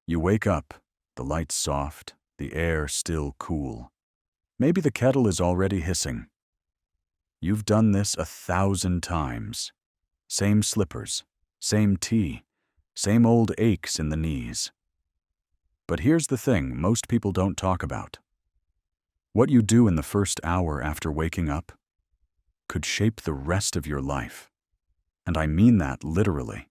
You wake up, the lights soft, the air still cool. Maybe the kettle is already hissing. You've done this 1,000 times. Same slippers, same tea, same old aches in the knees. But here's the thing most people don't talk about. What you do in the first hour after waking up could shape the rest of your life. And I mean that literally.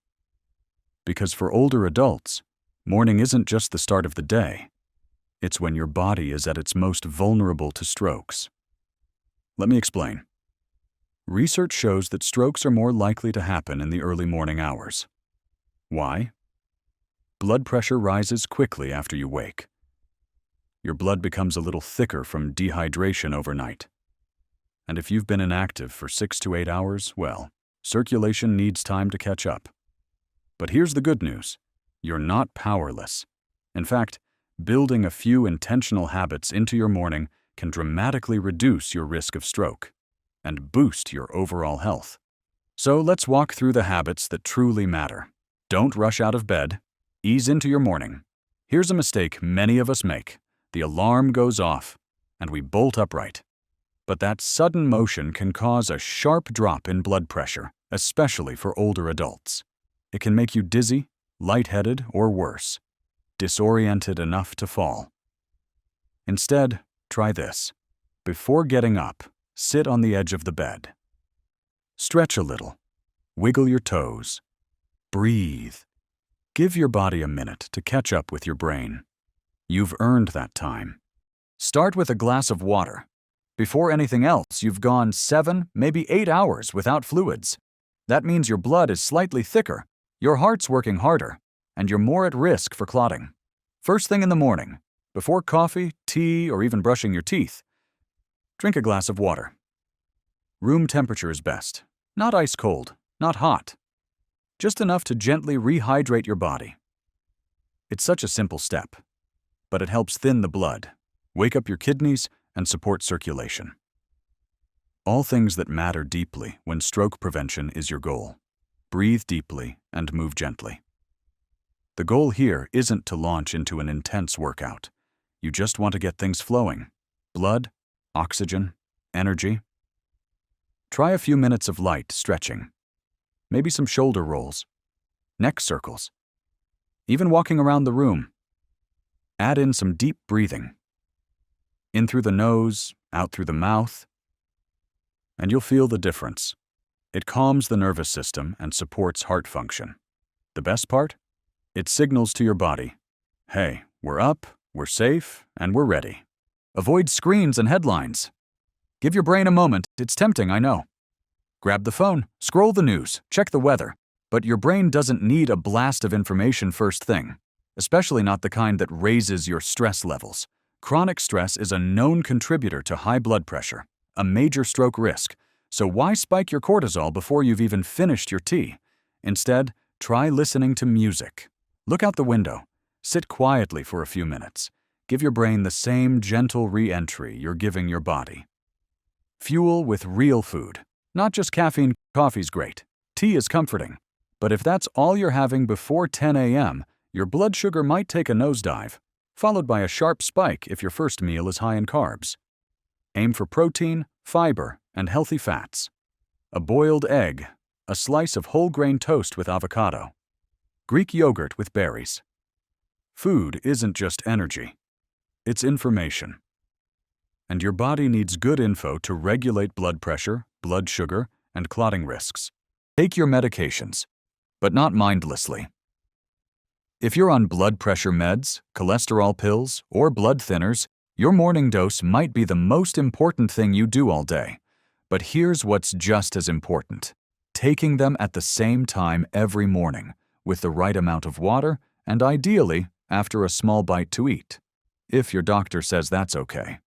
Because for older adults, morning isn't just the start of the day. It's when your body is at its most vulnerable to strokes. Let me explain. Research shows that strokes are more likely to happen in the early morning hours. Why? Blood pressure rises quickly after you wake. Your blood becomes a little thicker from dehydration overnight. And if you've been inactive for 6 to 8 hours, well, circulation needs time to catch up. But here's the good news. You're not powerless. In fact, building a few intentional habits into your morning can dramatically reduce your risk of stroke and boost your overall health. So let's walk through the habits that truly matter. Don't rush out of bed. Ease into your morning. Here's a mistake many of us make. The alarm goes off, and we bolt upright. But that sudden motion can cause a sharp drop in blood pressure, especially for older adults. It can make you dizzy, lightheaded, or worse, disoriented enough to fall. Instead, try this. Before getting up, sit on the edge of the bed. Stretch a little. Wiggle your toes. Breathe. Give your body a minute to catch up with your brain. You've earned that time. Start with a glass of water. Before anything else, you've gone 7, maybe 8 hours without fluids. That means your blood is slightly thicker, your heart's working harder, and you're more at risk for clotting. First thing in the morning, before coffee, tea, or even brushing your teeth, drink a glass of water. Room temperature is best. Not ice cold, not hot. Just enough to gently rehydrate your body. It's such a simple step, but it helps thin the blood, wake up your kidneys, and support circulation. All things that matter deeply when stroke prevention is your goal. Breathe deeply and move gently. The goal here isn't to launch into an intense workout. You just want to get things flowing. Blood, oxygen, energy. Try a few minutes of light stretching. Maybe some shoulder rolls, neck circles, even walking around the room. Add in some deep breathing. In through the nose, out through the mouth, and you'll feel the difference. It calms the nervous system and supports heart function. The best part? It signals to your body, hey, we're up, we're safe, and we're ready. Avoid screens and headlines. Give your brain a moment. It's tempting, I know. Grab the phone, scroll the news, check the weather. But your brain doesn't need a blast of information first thing, especially not the kind that raises your stress levels. Chronic stress is a known contributor to high blood pressure, a major stroke risk. So why spike your cortisol before you've even finished your tea? Instead, try listening to music. Look out the window. Sit quietly for a few minutes. Give your brain the same gentle re-entry you're giving your body. Fuel with real food. Not just caffeine. Coffee's great. Tea is comforting. But if that's all you're having before 10 a.m., your blood sugar might take a nosedive, followed by a sharp spike if your first meal is high in carbs. Aim for protein, fiber, and healthy fats. A boiled egg, a slice of whole grain toast with avocado, Greek yogurt with berries. Food isn't just energy. It's information. And your body needs good info to regulate blood pressure, blood sugar, and clotting risks. Take your medications, but not mindlessly. If you're on blood pressure meds, cholesterol pills, or blood thinners, your morning dose might be the most important thing you do all day. But here's what's just as important. Taking them at the same time every morning, with the right amount of water, and ideally, after a small bite to eat, if your doctor says that's okay.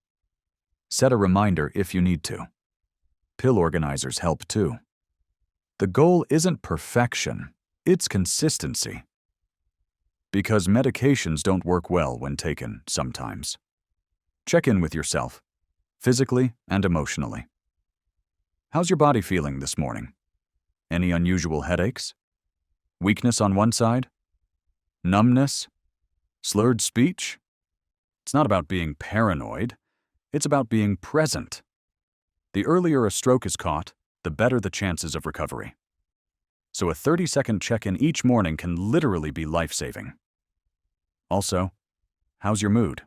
Set a reminder if you need to. Pill organizers help too. The goal isn't perfection, it's consistency. Because medications don't work well when taken sometimes. Check in with yourself, physically and emotionally. How's your body feeling this morning? Any unusual headaches? Weakness on one side? Numbness? Slurred speech? It's not about being paranoid. It's about being present. The earlier a stroke is caught, the better the chances of recovery. So a 30-second check-in each morning can literally be life-saving. Also, how's your mood?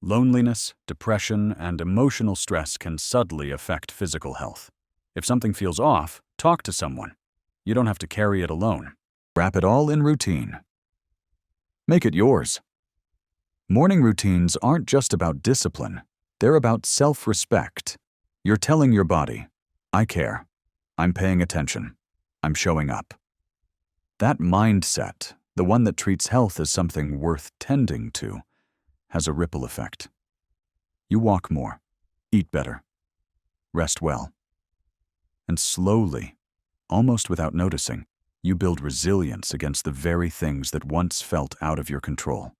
Loneliness, depression, and emotional stress can subtly affect physical health. If something feels off, talk to someone. You don't have to carry it alone. Wrap it all in routine. Make it yours. Morning routines aren't just about discipline. They're about self-respect. You're telling your body, I care. I'm paying attention. I'm showing up. That mindset, the one that treats health as something worth tending to, has a ripple effect. You walk more, eat better, rest well. And slowly, almost without noticing, you build resilience against the very things that once felt out of your control.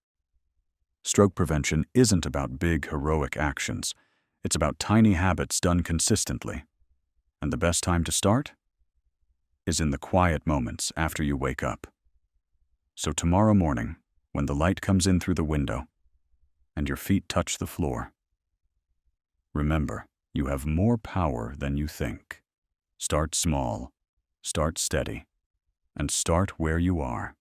Stroke prevention isn't about big, heroic actions. It's about tiny habits done consistently. And the best time to start is in the quiet moments after you wake up. So tomorrow morning, when the light comes in through the window and your feet touch the floor, remember, you have more power than you think. Start small, start steady, and start where you are.